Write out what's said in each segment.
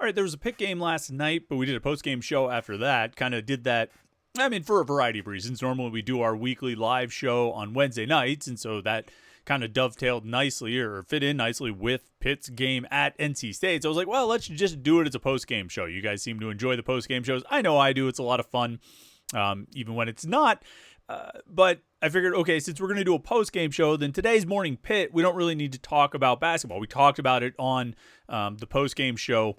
All right, there was a Pitt game last night, but we did a post-game show after that. Kind of did that, for a variety of reasons. Normally we do our weekly live show on Wednesday nights, and so that kind of dovetailed nicely or fit in nicely with Pitt's game at NC State. So I was like, well, let's just do it as a post-game show. You guys seem to enjoy the post-game shows. I know I do. It's a lot of fun, even when it's not. But I figured, okay, since we're going to do a post-game show, then today's Morning Pitt, we don't really need to talk about basketball. We talked about it on the post-game show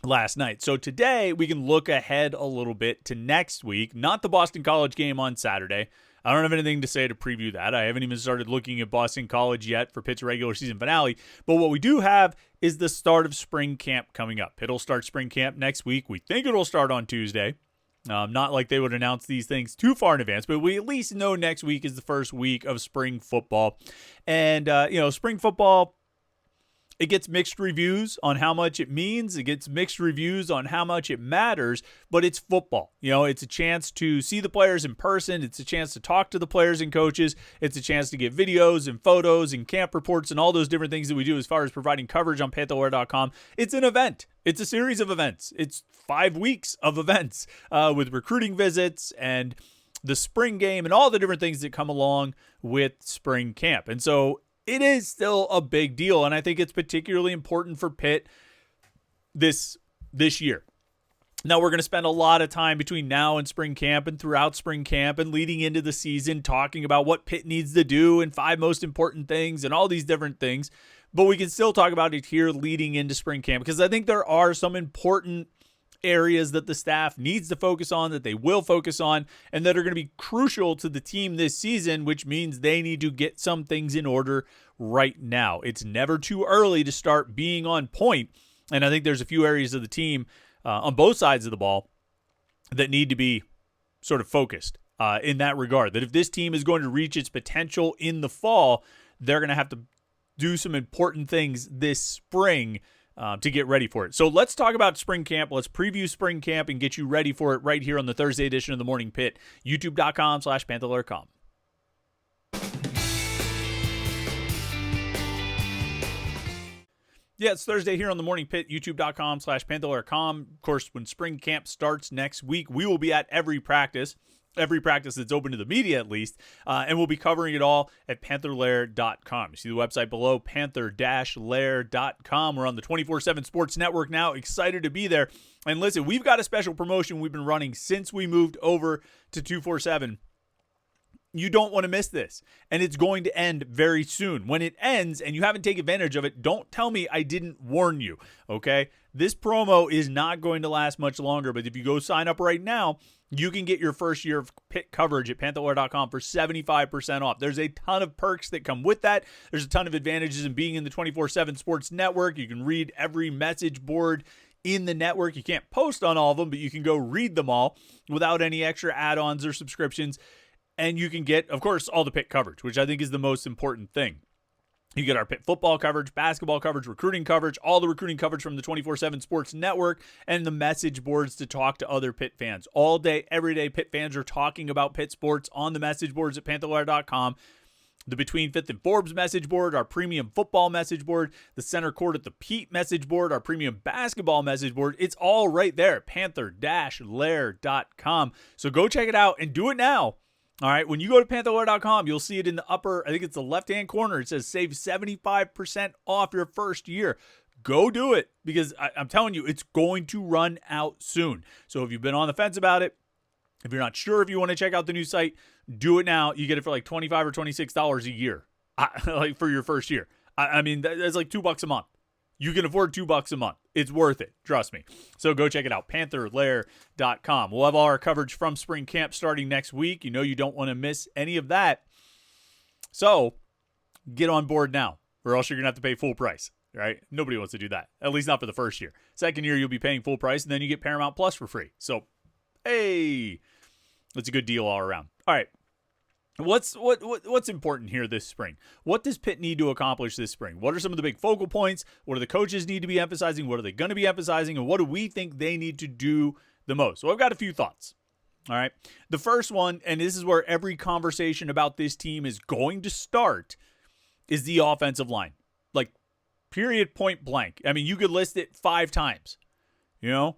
last night. So today we can look ahead a little bit to next week, not the Boston College game on Saturday. I don't have anything to say to preview that. I haven't even started looking at Boston College yet for Pitt's regular season finale. But what we do have is the start of spring camp coming up. Pitt will start spring camp next week. We think it'll start on Tuesday. Not like they would announce these things too far in advance, but we at least know next week is the first week of spring football. And, spring football, it gets mixed reviews on how much it means. It gets mixed reviews on how much it matters, but it's football. It's a chance to see the players in person. It's a chance to talk to the players and coaches. It's a chance to get videos and photos and camp reports and all those different things that we do as far as providing coverage on Panther-Lair.com. It's an event. It's a series of events. It's 5 weeks of events with recruiting visits and the spring game and all the different things that come along with spring camp. And so it is still a big deal, and I think it's particularly important for Pitt this year. Now, we're going to spend a lot of time between now and spring camp and throughout spring camp and leading into the season talking about what Pitt needs to do and 5 most important things and all these different things, but we can still talk about it here leading into spring camp because I think there are some important areas that the staff needs to focus on, that they will focus on, and that are going to be crucial to the team this season, which means they need to get some things in order right now. It's never too early to start being on point, and I think there's a few areas of the team on both sides of the ball that need to be sort of focused in that regard, that if this team is going to reach its potential in the fall, they're going to have to do some important things this spring to get ready for it. So let's talk about spring camp. Let's preview spring camp and get you ready for it right here on the Thursday edition of the Morning Pitt, youtube.com/Panther-Lair.com. Yeah, it's Thursday here on the Morning Pitt, youtube.com/Panther-Lair.com. Of course, when spring camp starts next week, we will be at every practice that's open to the media at least, and we'll be covering it all at Panther-Lair.com. You see the website below, Panther-Lair.com. We're on the 24/7 Sports Network now, excited to be there. And listen, we've got a special promotion we've been running since we moved over to 247. You don't want to miss this, and it's going to end very soon. When it ends and you haven't taken advantage of it, don't tell me I didn't warn you, okay? This promo is not going to last much longer, but if you go sign up right now, you can get your first year of Pitt coverage at Panther-Lair.com for 75% off. There's a ton of perks that come with that. There's a ton of advantages in being in the 24/7 Sports Network. You can read every message board in the network. You can't post on all of them, but you can go read them all without any extra add-ons or subscriptions. And you can get, of course, all the Pitt coverage, which I think is the most important thing. You get our Pitt football coverage, basketball coverage, recruiting coverage, all the recruiting coverage from the 24/7 Sports Network, and the message boards to talk to other Pitt fans. All day, every day, Pitt fans are talking about Pitt sports on the message boards at Panther-Lair.com. The Between Fifth and Forbes message board, our premium football message board, the Center Court at the Pete message board, our premium basketball message board. It's all right there at Panther-Lair.com. So go check it out and do it now. All right, when you go to Panther-Lair.com, you'll see it in the upper, I think it's the left-hand corner. It says save 75% off your first year. Go do it because I'm telling you, it's going to run out soon. So if you've been on the fence about it, if you're not sure if you want to check out the new site, do it now. You get it for like $25 or $26 a year, like for your first year. I mean, that's like $2 a month. You can afford $2 a month. It's worth it. Trust me. So go check it out. Panther-Lair.com. We'll have all our coverage from spring camp starting next week. You know you don't want to miss any of that. So get on board now, or else you're going to have to pay full price, right? Nobody wants to do that, at least not for the first year. Second year, you'll be paying full price, and then you get Paramount Plus for free. So, hey, that's a good deal all around. All right. What's important here this spring? What does Pitt need to accomplish this spring? What are some of the big focal points? What do the coaches need to be emphasizing? What are they going to be emphasizing? And what do we think they need to do the most? So I've got a few thoughts. All right. The first one, and this is where every conversation about this team is going to start, is the offensive line. Like, period, point blank. I mean, you could list it 5 times. You know,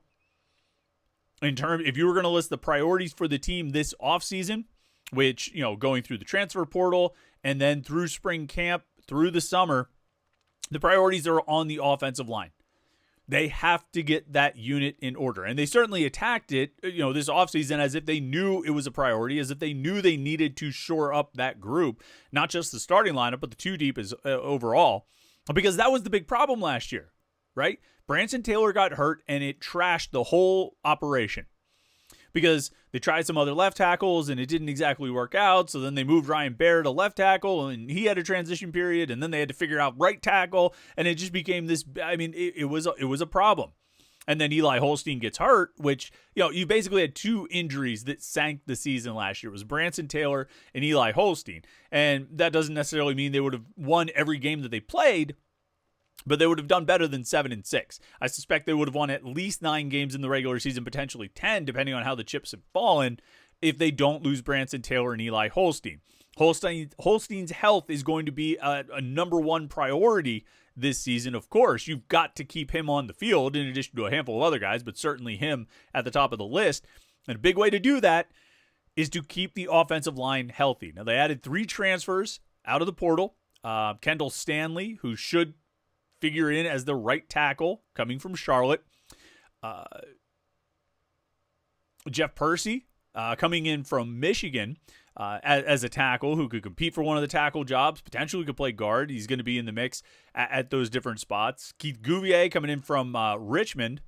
if you were going to list the priorities for the team this offseason, which, going through the transfer portal and then through spring camp, through the summer, the priorities are on the offensive line. They have to get that unit in order. And they certainly attacked it, this offseason as if they knew it was a priority, as if they knew they needed to shore up that group, not just the starting lineup, but the two deep is overall, because that was the big problem last year, right? Branson Taylor got hurt and it trashed the whole operation because they tried some other left tackles and it didn't exactly work out. So then they moved Ryan Baer to left tackle and he had a transition period, and then they had to figure out right tackle, and it just became this. I mean, it was a problem. And then Eli Holstein gets hurt, which, you basically had two injuries that sank the season last year. It was Branson Taylor and Eli Holstein. And that doesn't necessarily mean they would have won every game that they played, but they would have done better than 7-6. I suspect they would have won at least 9 games in the regular season, potentially 10, depending on how the chips have fallen, if they don't lose Branson Taylor and Eli Holstein. Holstein's health is going to be a number one priority this season. Of course, you've got to keep him on the field in addition to a handful of other guys, but certainly him at the top of the list. And a big way to do that is to keep the offensive line healthy. Now, they added 3 transfers out of the portal. Kendall Stanley, who should figure in as the right tackle coming from Charlotte. Jeff Percy coming in from Michigan as a tackle who could compete for one of the tackle jobs, potentially could play guard. He's going to be in the mix at those different spots. Keith Gouvier coming in from Richmond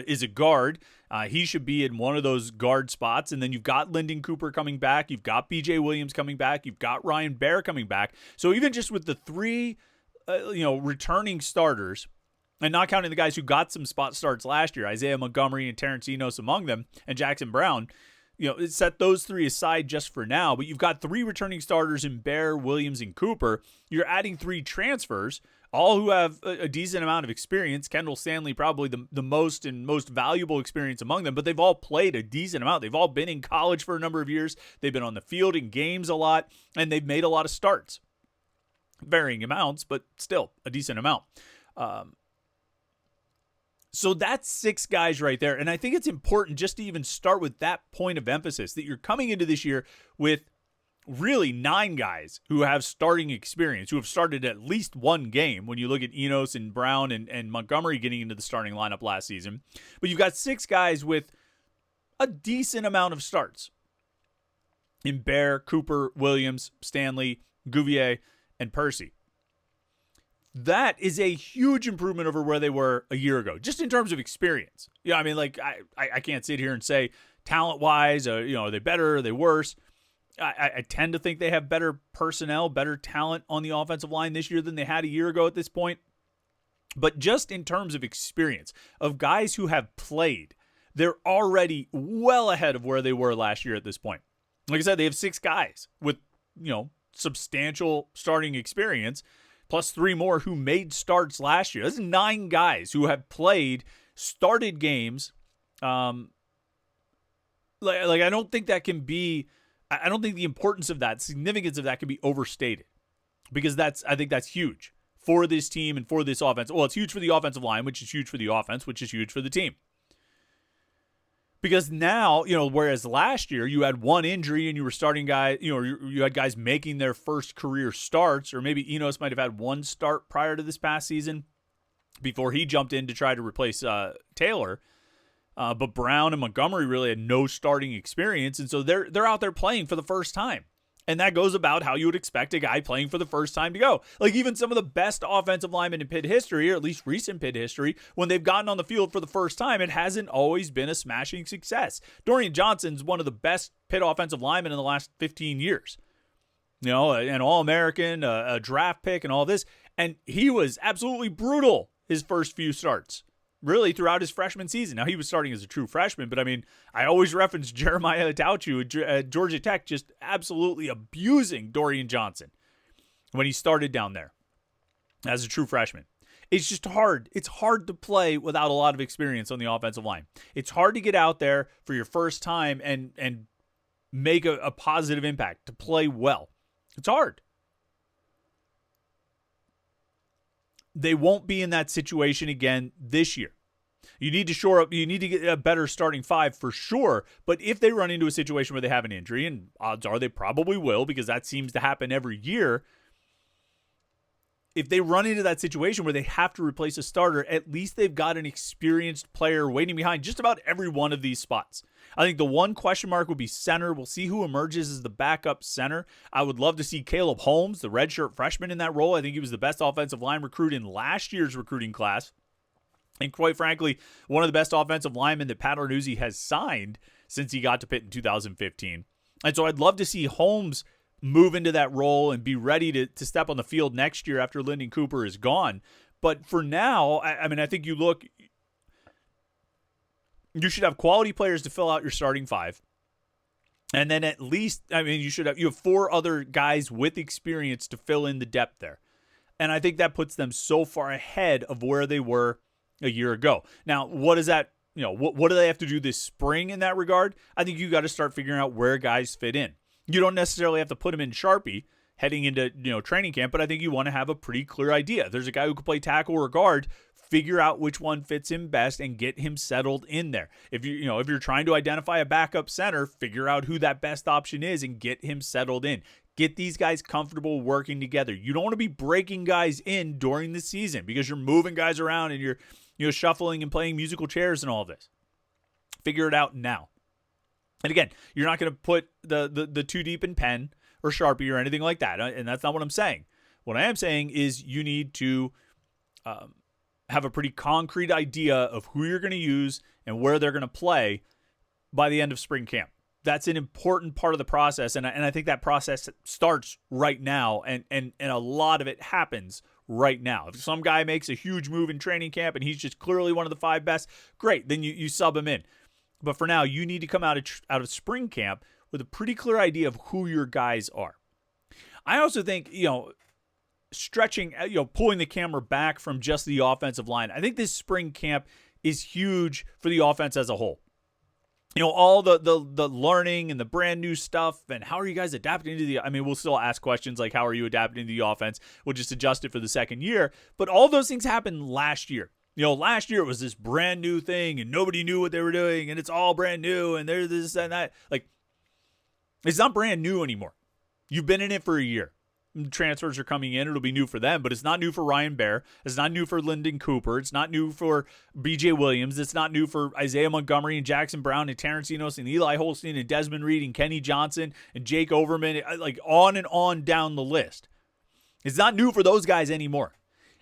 is a guard. He should be in one of those guard spots. And then you've got Lyndon Cooper coming back. You've got BJ Williams coming back. You've got Ryan Baer coming back. So even just with the 3 returning starters, and not counting the guys who got some spot starts last year, Isaiah Montgomery and Terrence Enos among them, and Jackson Brown, set those 3 aside just for now, but you've got 3 returning starters in Baer, Williams, and Cooper. You're adding 3 transfers, all who have a decent amount of experience. Kendall Stanley probably the most valuable experience among them, but they've all played a decent amount. They've all been in college for a number of years. They've been on the field in games a lot, and they've made a lot of starts. Varying amounts, but still a decent amount. So that's 6 guys right there. And I think it's important just to even start with that point of emphasis, that you're coming into this year with really 9 guys who have starting experience, who have started at least one game when you look at Enos and Brown and Montgomery getting into the starting lineup last season. But you've got 6 guys with a decent amount of starts in Baer, Cooper, Williams, Stanley, Gouvier, and Percy. That is a huge improvement over where they were a year ago, just in terms of experience. I mean, like, I can't sit here and say talent-wise, are they better, are they worse? I tend to think they have better personnel, better talent on the offensive line this year than they had a year ago at this point. But just in terms of experience, of guys who have played, they're already well ahead of where they were last year at this point. Like I said, they have 6 guys with, substantial starting experience, plus 3 more who made starts last year. That's 9 guys who have played, started games. I don't think that can be, I don't think the importance of that, significance of that can be overstated, because I think that's huge for this team and for this offense. Well, it's huge for the offensive line, which is huge for the offense, which is huge for the team. Because now, whereas last year you had 1 injury and you were starting guys, you had guys making their first career starts, or maybe Enos might have had 1 start prior to this past season before he jumped in to try to replace Taylor. But Brown and Montgomery really had no starting experience, and so they're out there playing for the first time. And that goes about how you would expect a guy playing for the first time to go. Like, even some of the best offensive linemen in Pitt history, or at least recent Pitt history, when they've gotten on the field for the first time, it hasn't always been a smashing success. Dorian Johnson's one of the best Pitt offensive linemen in the last 15 years. An All-American, a draft pick, and all this. And he was absolutely brutal his first few starts, really throughout his freshman season. Now, he was starting as a true freshman, but I mean, I always reference Jeremiah Tauchu at Georgia Tech just absolutely abusing Dorian Johnson when he started down there as a true freshman. It's just hard. It's hard to play without a lot of experience on the offensive line. It's hard to get out there for your first time and make a positive impact, to play well. It's hard. They won't be in that situation again this year. You need to shore up. You need to get a better starting five for sure. But if they run into a situation where they have an injury, and odds are they probably will because that seems to happen every year, if they run into that situation where they have to replace a starter, at least they've got an experienced player waiting behind just about every one of these spots. I think the one question mark would be center. We'll see who emerges as the backup center. I would love to see Caleb Holmes, the redshirt freshman, in that role. I think he was the best offensive line recruit in last year's recruiting class. And quite frankly, one of the best offensive linemen that Pat Arnuzzi has signed since he got to Pitt in 2015. And so I'd love to see Holmes move into that role and be ready to step on the field next year after Lyndon Cooper is gone. But for now, I think you should have quality players to fill out your starting five. And then at least, you have 4 other guys with experience to fill in the depth there. And I think that puts them so far ahead of where they were a year ago. Now, what is that? What do they have to do this spring in that regard? I think you got to start figuring out where guys fit in. You don't necessarily have to put him in Sharpie heading into training camp, but I think you want to have a pretty clear idea. If there's a guy who can play tackle or guard, figure out which one fits him best and get him settled in there. If you're trying to identify a backup center, figure out who that best option is and get him settled in. Get these guys comfortable working together. You don't want to be breaking guys in during the season because you're moving guys around and you're shuffling and playing musical chairs and all of this. Figure it out now. And again, you're not going to put the too deep in pen or Sharpie or anything like that. And that's not what I'm saying. What I am saying is you need to have a pretty concrete idea of who you're going to use and where they're going to play by the end of spring camp. That's an important part of the process. And I think that process starts right now. And a lot of it happens right now. If some guy makes a huge move in training camp and he's just clearly one of the 5 best, great. Then you sub him in. But for now, you need to come out of spring camp with a pretty clear idea of who your guys are. I also think, stretching, pulling the camera back from just the offensive line. I think this spring camp is huge for the offense as a whole. All the learning and the brand new stuff and how are you guys adapting to we'll still ask questions like how are you adapting to the offense? We'll just adjust it for the second year. But all those things happened last year. Last year it was this brand new thing and nobody knew what they were doing and it's all brand new and there's this and that. Like, it's not brand new anymore. You've been in it for a year. Transfers are coming in. It'll be new for them, but it's not new for Ryan Baer. It's not new for Lyndon Cooper. It's not new for B.J. Williams. It's not new for Isaiah Montgomery and Jackson Brown and Terrence Enos and Eli Holstein and Desmond Reed and Kenny Johnson and Jake Overman, like on and on down the list. It's not new for those guys anymore.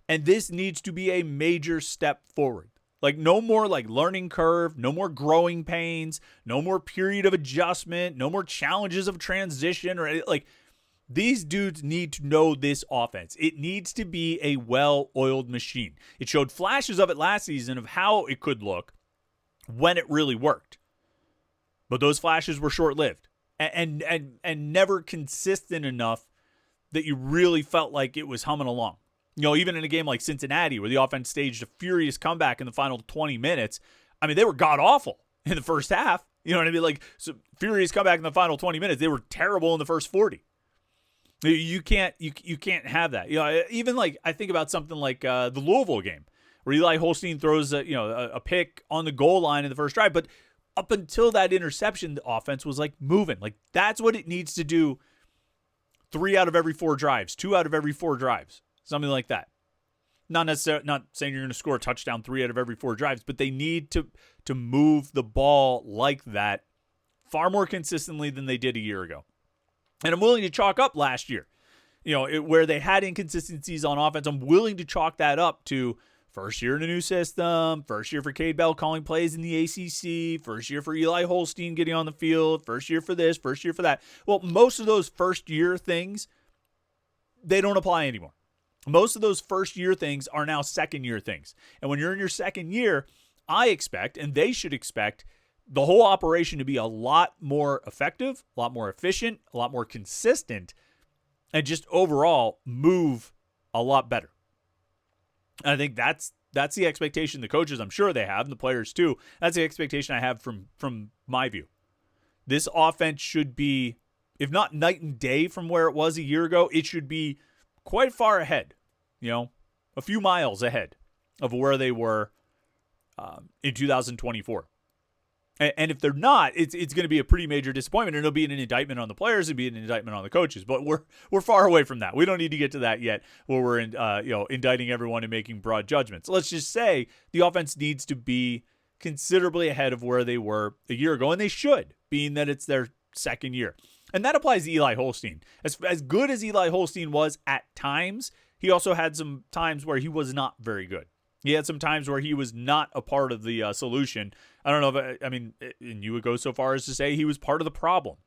And this needs to be a major step forward. Like no more like learning curve, no more growing pains, no more period of adjustment, no more challenges of transition or like these dudes need to know this offense. It needs to be a well-oiled machine. It showed flashes of it last season of how it could look when it really worked. But those flashes were short-lived and never consistent enough that you really felt like it was humming along. Even in a game like Cincinnati where the offense staged a furious comeback in the final 20 minutes, they were god-awful in the first half. You know what I mean? Like, so furious comeback in the final 20 minutes. They were terrible in the first 40. You can't have that. Even like I think about something like the Louisville game where Eli Holstein throws a pick on the goal line in the first drive, but up until that interception, the offense was like moving. Like that's what it needs to do 3 out of every 4 drives, 2 out of every 4 drives, something like that. Not necessarily, not saying you're going to score a touchdown 3 out of every 4 drives, but they need to move the ball like that far more consistently than they did a year ago. And I'm willing to chalk up last year, where they had inconsistencies on offense. I'm willing to chalk that up to first year in a new system, first year for Cade Bell calling plays in the ACC, first year for Eli Holstein getting on the field, first year for this, first year for that. Well, most of those first year things, they don't apply anymore. Most of those first year things are now second year things. And when you're in your second year, I expect, and they should expect, the whole operation to be a lot more effective, a lot more efficient, a lot more consistent, and just overall move a lot better. And I think that's the expectation the coaches, I'm sure they have, and the players too. That's the expectation I have from my view. This offense should be, if not night and day from where it was a year ago, it should be quite far ahead, a few miles ahead of where they were in 2024. And if they're not, it's going to be a pretty major disappointment, and it'll be an indictment on the players, it'll be an indictment on the coaches. But we're far away from that. We don't need to get to that yet, where we're indicting everyone and making broad judgments. Let's just say the offense needs to be considerably ahead of where they were a year ago, and they should, being that it's their second year. And that applies to Eli Holstein. As good as Eli Holstein was at times, he also had some times where he was not very good. He had some times where he was not a part of the solution. I don't know if, and you would go so far as to say he was part of the problem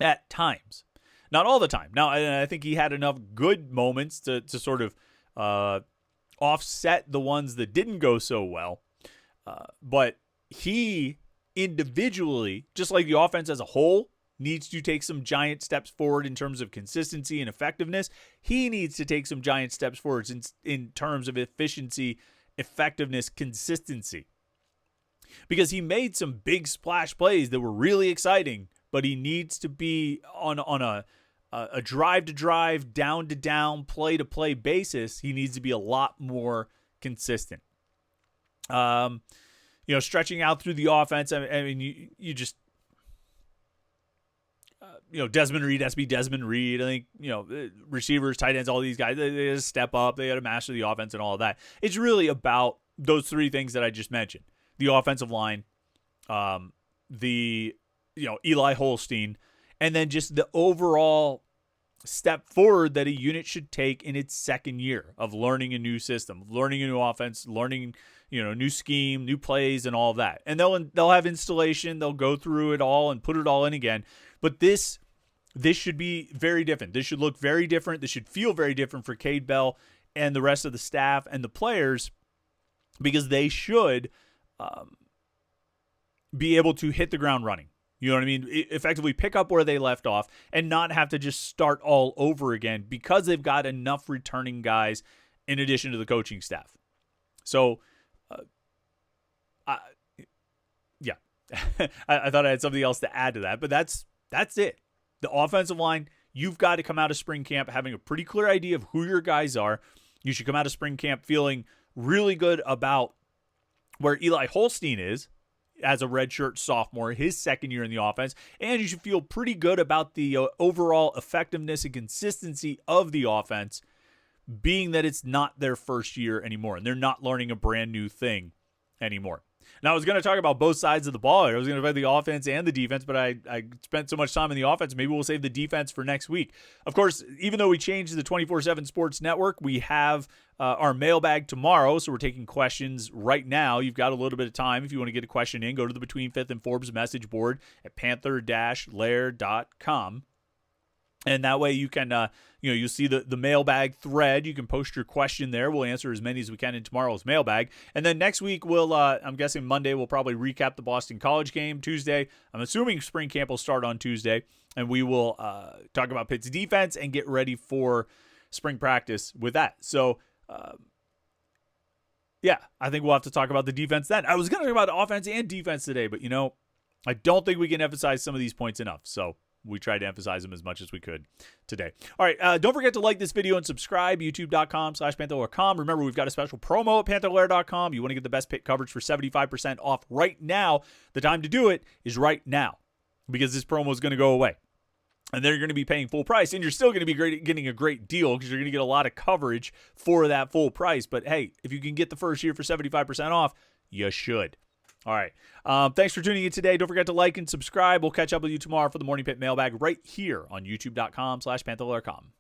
at times. Not all the time. Now, I think he had enough good moments to sort of offset the ones that didn't go so well. But he individually, just like the offense as a whole, needs to take some giant steps forward in terms of consistency and effectiveness. He needs to take some giant steps forward in terms of efficiency, effectiveness, consistency. Because he made some big splash plays that were really exciting, but he needs to be on a drive-to-drive, down-to-down, play-to-play basis. He needs to be a lot more consistent. Stretching out through the offense, you just... Desmond Reed has to be Desmond Reed. I think, receivers, tight ends, all these guys, they just step up. They got to master the offense and all of that. It's really about those three things that I just mentioned. The offensive line, Eli Holstein, and then just the overall step forward that a unit should take in its second year of learning a new system, learning a new offense, learning, new scheme, new plays, and all of that. And they'll have installation. They'll go through it all and put it all in again. But this should be very different. This should look very different. This should feel very different for Cade Bell and the rest of the staff and the players, because they should be able to hit the ground running. You know what I mean? Effectively pick up where they left off and not have to just start all over again, because they've got enough returning guys in addition to the coaching staff. So, I thought I had something else to add to that, but that's it. The offensive line, you've got to come out of spring camp having a pretty clear idea of who your guys are. You should come out of spring camp feeling really good about where Eli Holstein is as a redshirt sophomore, his second year in the offense, and you should feel pretty good about the overall effectiveness and consistency of the offense, being that it's not their first year anymore, and they're not learning a brand new thing anymore. Now, I was going to talk about both sides of the ball. I was going to talk about the offense and the defense, but I spent so much time in the offense. Maybe we'll save the defense for next week. Of course, even though we changed the 24/7 Sports Network, we have our mailbag tomorrow, so we're taking questions right now. You've got a little bit of time. If you want to get a question in, go to the Between Fifth and Forbes message board at Panther-Lair.com. And that way you can, you'll see the mailbag thread. You can post your question there. We'll answer as many as we can in tomorrow's mailbag. And then next week, I'm guessing Monday, we'll probably recap the Boston College game. Tuesday, I'm assuming spring camp will start on Tuesday. And we will talk about Pitt's defense and get ready for spring practice with that. So, I think we'll have to talk about the defense then. I was going to talk about offense and defense today, but, I don't think we can emphasize some of these points enough. So, we tried to emphasize them as much as we could today. All right, don't forget to like this video and subscribe, youtube.com/Panther-Lair.com. Remember, we've got a special promo at Panther-Lair.com. You want to get the best Pitt coverage for 75% off right now. The time to do it is right now, because this promo is going to go away. And then you're going to be paying full price, and you're still going to be getting a great deal, because you're going to get a lot of coverage for that full price. But hey, if you can get the first year for 75% off, you should. All right. Thanks for tuning in today. Don't forget to like and subscribe. We'll catch up with you tomorrow for the Morning Pitt Mailbag right here on youtube.com/Panther-Lair.com.